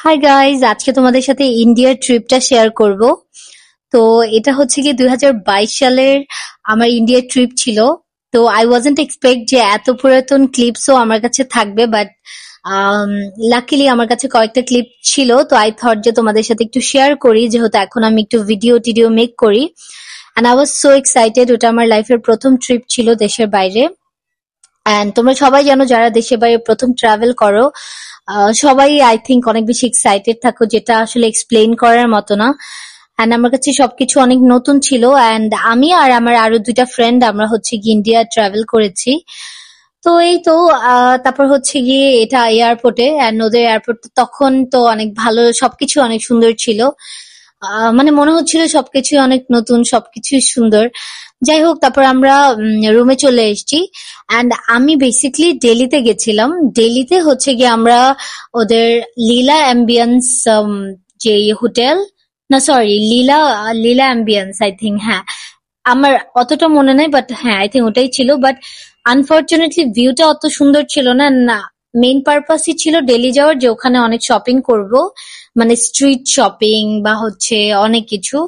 Hi guys, আজকে তোমাদের সাথে ইন্ডিয়ার ট্রিপটা শেয়ার করব। তো এটা হচ্ছে কি 2022 সালের আমার ইন্ডিয়ার ট্রিপ ছিল। তো আই ওয়াজন্ট এক্সপেক্ট যে এত পুরাতন ক্লিপসও আমার কাছে থাকবে, বাট লাকিলি আমার কাছে কয়েকটা ক্লিপ ছিল। তো আই থট যে তোমাদের সাথে একটু শেয়ার করি, যেহেতু এখন আমি একটু ভিডিও টিডিও মেক করি। And I was so excited. ওটা আমার লাইফের প্রথম ট্রিপ ছিল দেশের বাইরে। অ্যান্ড তোমরা সবাই জানো যারা দেশের বাইরে প্রথম ট্রাভেল করো, সবাই আই থিঙ্ক অনেক বেশি এক্সাইটেড থাকো, যেটা আসলে এক্সপ্লেইন করার মতো না। অ্যান্ড আমার কাছে সবকিছু অনেক নতুন ছিল। অ্যান্ড আমি আর আমার আরো দুইটা ফ্রেন্ড আমরা হচ্ছে গিয়ে ইন্ডিয়া ট্রাভেল করেছি। তো এই তো তারপর হচ্ছে গিয়ে এটা এয়ারপোর্টে, অ্যান্ড ওদের এয়ারপোর্ট তখন তো অনেক ভালো, সবকিছু অনেক সুন্দর ছিল। মানে মনে হচ্ছিল সবকিছু অনেক নতুন, সবকিছুই সুন্দর। যাই হোক, তারপর আমরা রুমে চলে এসেছি। অ্যান্ড আমি বেসিক্যালি দিল্লিতে গেছিলাম। দিল্লিতে হচ্ছে গিয়ে আমরা ওদের লীলা অ্যাম্বিয়েন্স, যে হোটেল, না sorry, Leela Leela ambience I think, হ্যাঁ। আমার অতটা মনে নাই, বাট হ্যাঁ আই থিঙ্ক ওটাই ছিল। বাট আনফরচুনেটলি ভিউটা অত সুন্দর ছিল না। না, মেইন পারপাসই ছিল দিল্লি যাওয়ার, যে ওখানে অনেক শপিং করব, মানে স্ট্রিট শপিং বা হচ্ছে অনেক কিছু।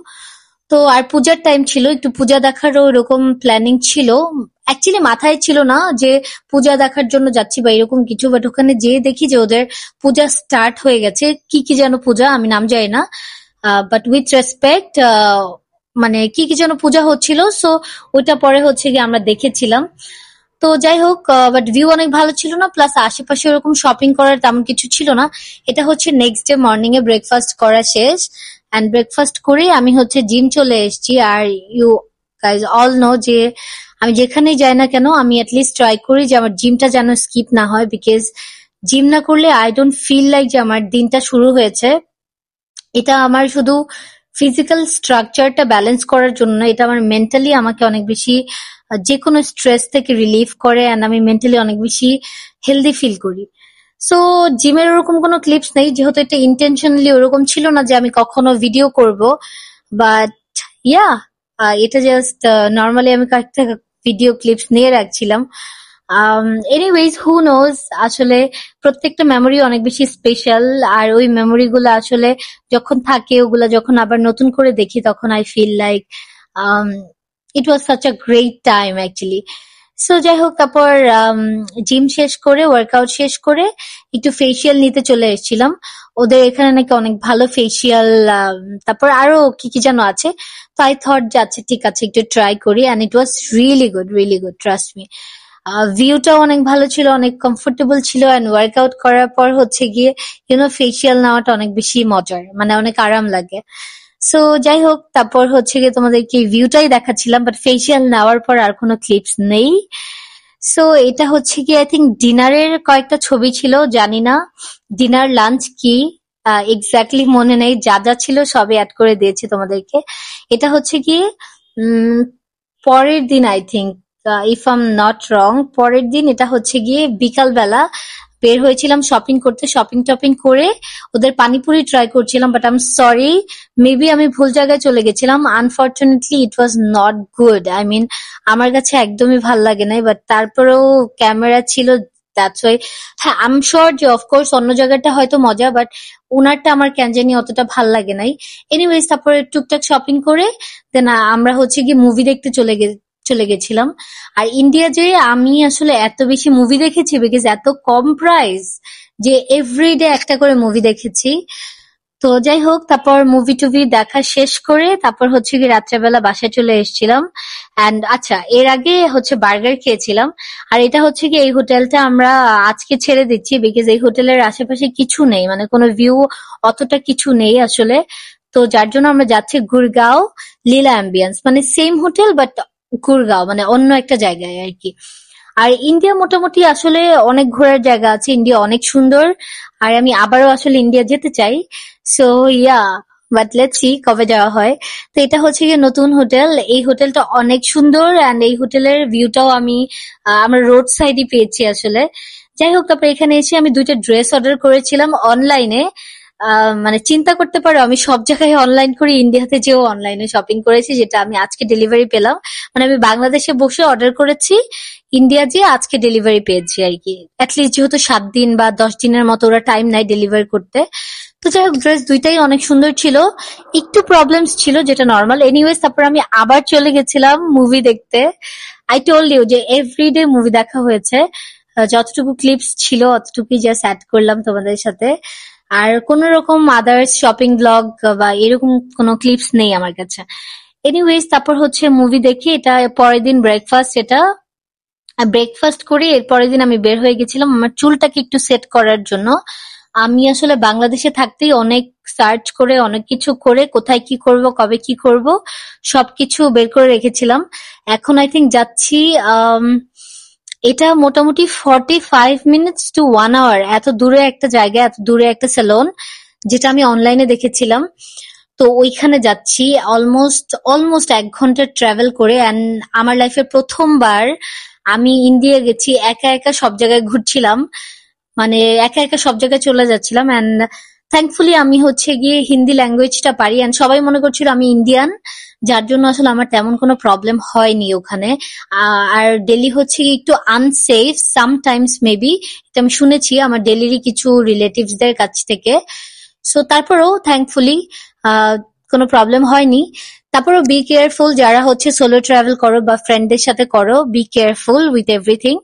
তো আর পূজার টাইম ছিল, একটু পূজা দেখারও এরকম প্ল্যানিং ছিল। অ্যাকচুয়ালি মাথায় ছিল না যে পূজা দেখার জন্য যাচ্ছি বা এরকম কিছু, বাট ওখানে যেয়ে দেখি যে ওদের পূজা স্টার্ট হয়ে গেছে। কি কি যেন পূজা, আমি নাম জানি না, বাট উইথ রেসপেক্ট, মানে কি কি যেন পূজা হচ্ছিল। সো ওইটা পরে হচ্ছে গিয়ে আমরা দেখেছিলাম। তো যাই হোক, বাট ভিউ অনেক ভালো ছিল না, প্লাস আশেপাশে ওরকম শপিং করার তেমন কিছু ছিল না। এটা হচ্ছে নেক্সট ডে মর্নিং এ ব্রেকফাস্ট করা শেষ। অ্যান্ড ব্রেকফাস্ট করে আমি হচ্ছে জিম চলে এসেছি। আর ইউ গাইজ অল নো যে আমি যেখানেই যাই না কেন, আমি অ্যাটলিস্ট ট্রাই করি যে আমার জিমটা যেন স্কিপ না হয়, বিকজ জিম না করলে আই ডোন্ট ফিল লাইক যে আমার দিনটা শুরু হয়েছে। এটা আমার শুধু ফিজিক্যাল স্ট্রাকচারটা ব্যালেন্স করার জন্য না, এটা আমার মেন্টালি আমাকে অনেক বেশি যে কোনো স্ট্রেস থেকে রিলিফ করে, অ্যান্ড আমি মেন্টালি অনেক বেশি হেলদি ফিল করি। সো জিমের ওরকম কোনো ক্লিপস নেই, যেহেতু এটা ইন্টেনশনালি ওরকম ছিল না যে আমি কখনো ভিডিও করব। বাট ইয়া, এটা জাস্ট নর্মালি আমি কয়েকটা ভিডিও ক্লিপস নিয়ে রাখছিলাম। এনিওয়েজ, হু নোজ, আসলে প্রত্যেকটা মেমোরি অনেক বেশি স্পেশাল। আর ওই মেমোরি গুলো আসলে যখন থাকে, ওগুলা যখন আবার নতুন করে দেখি, তখন I feel like it was such a great time actually. So যাই হোক, তারপর জিম শেষ করে, ওয়ার্কআউট শেষ করে একটু ফেসিয়াল নিতে চলে এসেছিলাম। ওদের এখানে নাকি অনেক ভালো ফেসিয়াল, তারপর আরো কি কি যেন আছে। তো আই থট যে আচ্ছা ঠিক আছে, একটু ট্রাই করি। And it was really good, trust me. ভিউটাও অনেক ভালো ছিল, অনেক কমফোর্টেবল ছিল। অ্যান্ড ওয়ার্কআউট করার পর হচ্ছে গিয়ে ফেসিয়াল নেওয়াটা অনেক বেশি মজার, মানে অনেক আরাম লাগে। সো যাই হোক, তারপর হচ্ছে গিয়ে তোমাদেরকে ভিউটাই দেখাচ্ছিলাম, বাট ফেসিয়াল নেওয়ার পর আর কোনো ক্লিপস নেই। সো এটা হচ্ছে কি আই থিঙ্ক ডিনারের কয়েকটা ছবি ছিল, জানি না ডিনার লাঞ্চ কি এক্স্যাক্টলি মনে নেই। যা যা ছিল সবই অ্যাড করে দিয়েছি তোমাদেরকে। এটা হচ্ছে কি উম পরের দিন I think, if I am not wrong, পরের দিন। এটা হচ্ছে গিয়ে বিকাল বেলা বের হয়েছিলাম শপিং করতে। শপিং টপিং করে ওদের পানিপুরি ট্রাই করছিলাম, but I am sorry, maybe আমি ভুল জায়গায় চলে গেছিলাম। Unfortunately it was not good. I mean আমার কাছে একদমই ভাল লাগে নাই, বাট তারপরেও ক্যামেরা ছিল, দ্যাটস ওয়াই। হ্যাঁ, আই এম শিওর যে অফকোর্স অন্য জায়গাটা হয়তো মজা, বাট ওনারটা আমার কেন জানি অতটা ভাল লাগে নাই। এনিওয়েজ, তারপরে টুকটাক শপিং করে দেন আমরা হচ্ছে গিয়ে মুভি দেখতে চলে গেছিলাম। আর ইন্ডিয়া যে আমি আসলে এত বেশি মুভি দেখেছি, বিকজ এত কম প্রাইস যে এভরিডে একটা করে মুভি দেখেছি। তো যাই হোক, তারপর মুভি টুভি দেখা শেষ করে তারপর হচ্ছে কি রাত্রেবেলা বাসায় চলে এসেছিলাম। অ্যান্ড আচ্ছা, এর আগে হচ্ছে বার্গার খেয়েছিলাম। আর এটা হচ্ছে কি এই হোটেলটা আমরা আজকে ছেড়ে দিচ্ছি, বিকজ এই হোটেলের আশেপাশে কিছু নেই, মানে কোনো ভিউ অতটা কিছু নেই আসলে। তো যার জন্য আমরা যাচ্ছি গুরগাঁও লীলা অ্যাম্বিয়েন্স, মানে সেম হোটেল বাট গুরগাঁও, মানে অন্য একটা জায়গায় আর কি। আর ইন্ডিয়া মোটামুটি আসলে অনেক ঘোরার জায়গা আছে, ইন্ডিয়া অনেক সুন্দর। আর আমি আবারও আসলে ইন্ডিয়া যেতে চাই। So yeah, but let's see কবে যাওয়া হয়। তো এটা হচ্ছে গিয়ে নতুন হোটেল। এই হোটেলটা অনেক সুন্দর, অ্যান্ড এই হোটেলের ভিউটাও আমি আমরা রোড সাইডই পেয়েছি আসলে। যাই হোক, তারপর এখানে এসে আমি দুইটা ড্রেস অর্ডার করেছিলাম অনলাইনে। মানে চিন্তা করতে পারো আমি সব জায়গায় অনলাইন করি, ইন্ডিয়াতে যেও অনলাইনে শপিং করেছি, যেটা আমি আজকে ডেলিভারি পেলাম। মানে আমি বাংলাদেশে বসে অর্ডার করেছি, ইন্ডিয়া যেয়ে আজকে ডেলিভারি পেয়েছি আর কি। অ্যাটলিস্ট যেহেতু 7 দিন বা 10 দিনের মতো ওরা টাইম নেয় ডেলিভারি করতে। তো যাই হোক, ড্রেস দুইটাই অনেক সুন্দর ছিল। একটু প্রবলেমস ছিল, যেটা নর্মাল। এনিওয়েজ, তারপর আমি আবার চলে গেছিলাম মুভি দেখতে। আই টোল্ড ইউ যে এভরিডে মুভি দেখা হয়েছে। যতটুকু ক্লিপস ছিল অতটুকুই জাস্ট অ্যাড করলাম তোমাদের সাথে। আর কোন রকম আদার্স শপিং ব্লগ বা এরকম কোনো ক্লিপস নেই আমার কাছে। এনিওয়েজ, তারপর হচ্ছে মুভি দেখি, এটা পরের দিন ব্রেকফাস্ট। এটা ব্রেকফাস্ট করে এর পরের দিন আমি বের হয়ে গেছিলাম আমার চুলটাকে একটু সেট করার জন্য। আমি আসলে বাংলাদেশে থাকতেই অনেক সার্চ করে, অনেক কিছু করে, কোথায় কি করব, কবে কি করব, সবকিছু বের করে রেখেছিলাম। এখন আই থিঙ্ক যাচ্ছি। এটা মোটামুটি 45 মিনিটস টু 1 আওয়ার, এত দূরে একটা জায়গা, এত দূরে একটা সেলুন, যেটা আমি অনলাইনে দেখেছিলাম। তো ওইখানে যাচ্ছি অলমোস্ট 1 ঘন্টা ট্রাভেল করে। অ্যান্ড আমার লাইফে প্রথমবার আমি ইন্ডিয়া গেছি, একা একা সব জায়গায় ঘুরছিলাম, মানে একা একা সব জায়গায় চলে যাচ্ছিলাম। অ্যান্ড থ্যাঙ্কফুলি আমি হচ্ছে গিয়ে হিন্দি ল্যাঙ্গুয়েজটা পারি, অ্যান্ড সবাই মনে করছিল আমি ইন্ডিয়ান, যার জন্য আসলে আমার তেমন কোনো প্রবলেম হয়নি ওখানে। আর দিল্লি হচ্ছে গিয়ে একটু আনসেফ সামটাইমস মেবি, এটা আমি শুনেছি আমার দিল্লিরই কিছু রিলেটিভসদের কাছ থেকে। সো তারপরেও থ্যাঙ্কফুলি কোনো প্রবলেম হয়নি। তারপরেও বি কেয়ারফুল, যারা হচ্ছে সোলো ট্রাভেল করো বা ফ্রেন্ডদের সাথে করো, be careful with everything.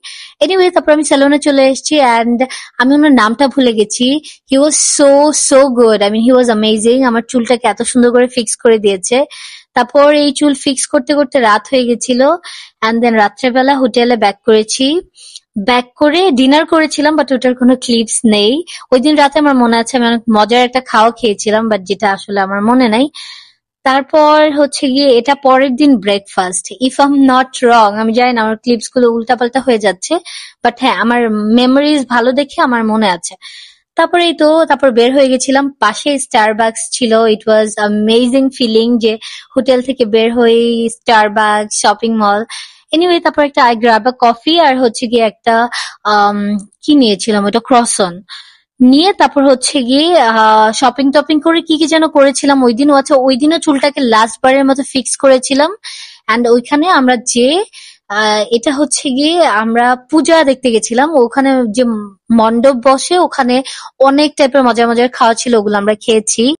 Anyway, তারপর আমি সেলুনে চলে এসেছি, অ্যান্ড আমি ওনার নামটা ভুলে গেছি। He was so good, I mean he was amazing. আমার চুলটাকে এত সুন্দর করে ফিক্স করে দিয়েছে। তারপর এই চুল ফিক্স করতে করতে রাত হয়ে গেছিল, অ্যান্ড দেন রাত্রেবেলা হোটেলে ব্যাক করেছি। ব্যাক করে ডিনার করেছিলাম, বাট ওটার কোনো ক্লিপস নেই। ওই দিন রাতে আমার মনে আছে আমি অনেক মজার একটা খাওয়া খেয়েছিলাম, বাট যেটা আসলে আমার মনে নাই। তারপর হচ্ছে গিয়ে এটা পরের দিন breakfast, if I am not wrong. আমি জানি না, আমার ক্লিপস গুলো উল্টাপাল্টা হয়ে যাচ্ছে, বাট হ্যাঁ, আমার মেমোরিজ ভালো দেখে আমার মনে আছে। তারপরে এই তো, তারপর বের হয়ে গেছিলাম, পাশে স্টারবাকস ছিল। ইট ওয়াজ অ্যামেজিং ফিলিং যে হোটেল থেকে বের হয়ে স্টারবাকস, শপিং মল। এনিওয়ে, তারপর একটা আই গ্রাব আ কফি, আর হচ্ছে গিয়ে একটা কি নিয়েছিলাম, ওটা ক্রসন নিয়ে তারপর হচ্ছে গিয়ে শপিং টপিং করে কি কি যেন করেছিলাম ওই দিন। আচ্ছা, ওই দিনও চুলটাকে লাস্ট বারের মতো ফিক্স করেছিলাম। অ্যান্ড ওইখানে আমরা যে এটা হচ্ছে গিয়ে আমরা পূজা দেখতে গেছিলাম, ওখানে যে মণ্ডপ বসে, ওখানে অনেক টাইপের মজার মজার খাওয়া ছিল, ওগুলো আমরা খেয়েছি।